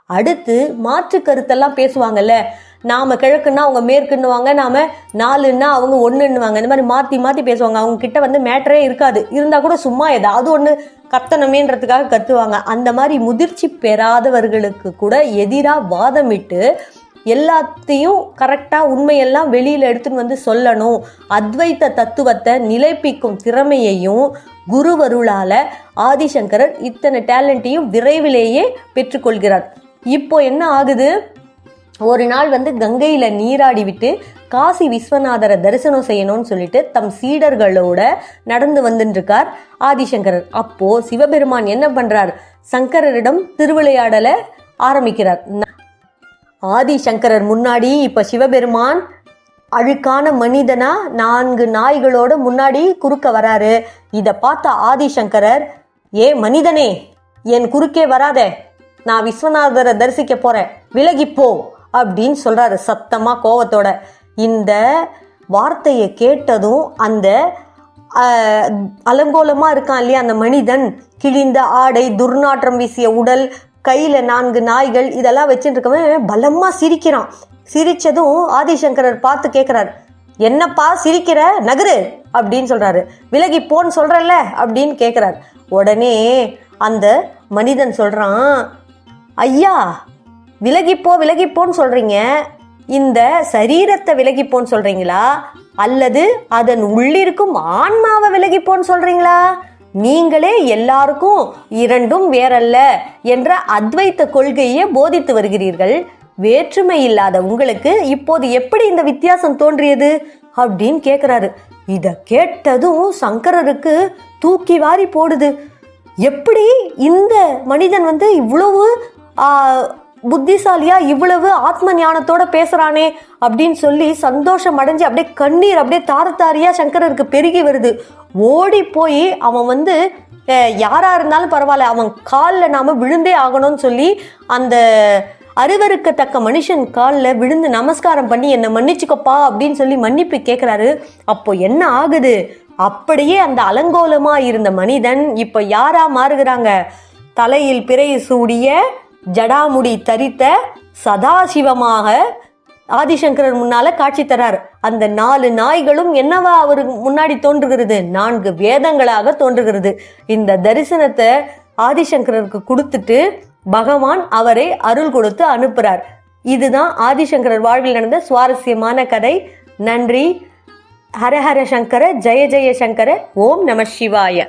அடுத்து மாற்று கருத்தெல்லாம் பேசுவாங்கல்ல, நாம கிழக்குன்னா அவங்க மேற்குன்னுவாங்க, நாம 4ன்னா அவங்க 1ன்னுவாங்க. இந்த மாதிரி மாற்றி மாற்றி பேசுவாங்க. அவங்க கிட்ட வந்து மேட்டரே இருக்காது, இருந்தால் கூட சும்மா ஏதாவது ஒன்று கத்தனமேன்றதுக்காக கத்துவாங்க. அந்த மாதிரி முதிர்ச்சி பெறாதவர்களுக்கு கூட எதிராக வாதமிட்டு எல்லாத்தையும் கரெக்டாக உண்மையெல்லாம் வெளியில் எடுத்துன்னு வந்து சொல்லணும். அத்வைத்த தத்துவத்தை நிலைப்பிக்கும் திறமையையும் குருவருளால் ஆதிசங்கரர் இத்தனை டேலண்ட்டையும் விரைவிலேயே பெற்றுக்கொள்கிறார். இப்போ என்ன ஆகுது, ஒரு நாள் வந்து கங்கையில் நீராடி விட்டு காசி விஸ்வநாதரை தரிசனம் செய்யணும்னு சொல்லிட்டு தம் சீடர்களோட நடந்து வந்துருக்கார் ஆதிசங்கரர். அப்போ சிவபெருமான் என்ன பண்றார், சங்கரரிடம் திருவிளையாடலை ஆரம்பிக்கிறார். ஆதிசங்கரர் முன்னாடி இப்ப சிவபெருமான் அழுக்கான மனிதனா 4 நாய்களோட முன்னாடி குறுக்க வராரு. இதை பார்த்த ஆதிசங்கரர், ஏ மனிதனே, என் குறுக்கே வராதே, நான் விஸ்வநாதரை தரிசிக்க போறேன், விலகிப்போ அப்படின்னு சொல்றாரு சத்தமா கோவத்தோட. இந்த வார்த்தையை கேட்டதும் அந்த அலங்கோலமா இருக்கான் இல்லையா அந்த மனிதன், கிழிந்த ஆடை, துர்நாற்றம் வீசிய உடல், கையில 4 நாய்கள், இதெல்லாம் வச்சுட்டு இருக்கவன் பலமா சிரிக்கிறான். சிரிச்சதும் ஆதிசங்கரர் பார்த்து கேட்கிறார், என்னப்பா சிரிக்கிற, நகரு அப்படின்னு சொல்றாரு. விலகி போன்னு சொல்றல்ல அப்படின்னு கேட்கிறார். உடனே அந்த மனிதன் சொல்றான், ஐயா விலகிப்போன்னு சொல்றீங்க, இந்த சரீரத்தை விலகிப்போன்னு சொல்றீங்களா அல்லது அதன் உள்ளிருக்கும் ஆன்மாவை விலகிப்போன்னு சொல்றீங்களா? நீங்களே எல்லாருக்கும் இரண்டும் வேறல்ல என்ற அத்வைத்த கொள்கையை போதித்து வருகிறீர்கள். வேற்றுமை இல்லாத உங்களுக்கு இப்போது எப்படி இந்த வித்தியாசம் தோன்றியது அப்படின்னு கேட்கிறாரு. இத கேட்டதும் சங்கரருக்கு தூக்கி வாரி போடுது. எப்படி இந்த மனிதன் வந்து இவ்வளவு புத்திசாலியா இவ்வளவு ஆத்ம ஞானத்தோட பேசுறானே அப்படின்னு சொல்லி சந்தோஷம் அடைஞ்சு அப்படியே கண்ணீர் அப்படியே தாரத்தாரியா சங்கரருக்கு பெருகி வருது. ஓடி போய் அவன் வந்து யாரா இருந்தாலும் பரவாயில்ல, அவன் காலில் நாம விழுந்தே ஆகணும்னு சொல்லி அந்த அருவருக்கத்தக்க மனுஷன் காலில் விழுந்து நமஸ்காரம் பண்ணி என்னை மன்னிச்சுக்கப்பா அப்படின்னு சொல்லி மன்னிப்பு கேட்குறாரு. அப்போ என்ன ஆகுது, அப்படியே அந்த அலங்கோலமா இருந்த மனிதன் இப்ப யாரா மாறுகிறாங்க, தலையில் பிறை சூடிய ஜடாமுடி தரித்த சதாசிவமாக ஆதிசங்கரர் முன்னால காட்சி தரார். அந்த 4 நாய்களும் என்னவா அவருக்கு முன்னாடி தோன்றுகிறது, 4 வேதங்களாக தோன்றுகிறது. இந்த தரிசனத்தை ஆதிசங்கரருக்கு கொடுத்துட்டு பகவான் அவரை அருள் கொடுத்து அனுப்புறார். இதுதான் ஆதிசங்கரர் வாழ்வில் நடந்த சுவாரஸ்யமான கதை. நன்றி. ஹரஹர சங்கர, ஜெய ஜெய சங்கர. ஓம் நம சிவாய.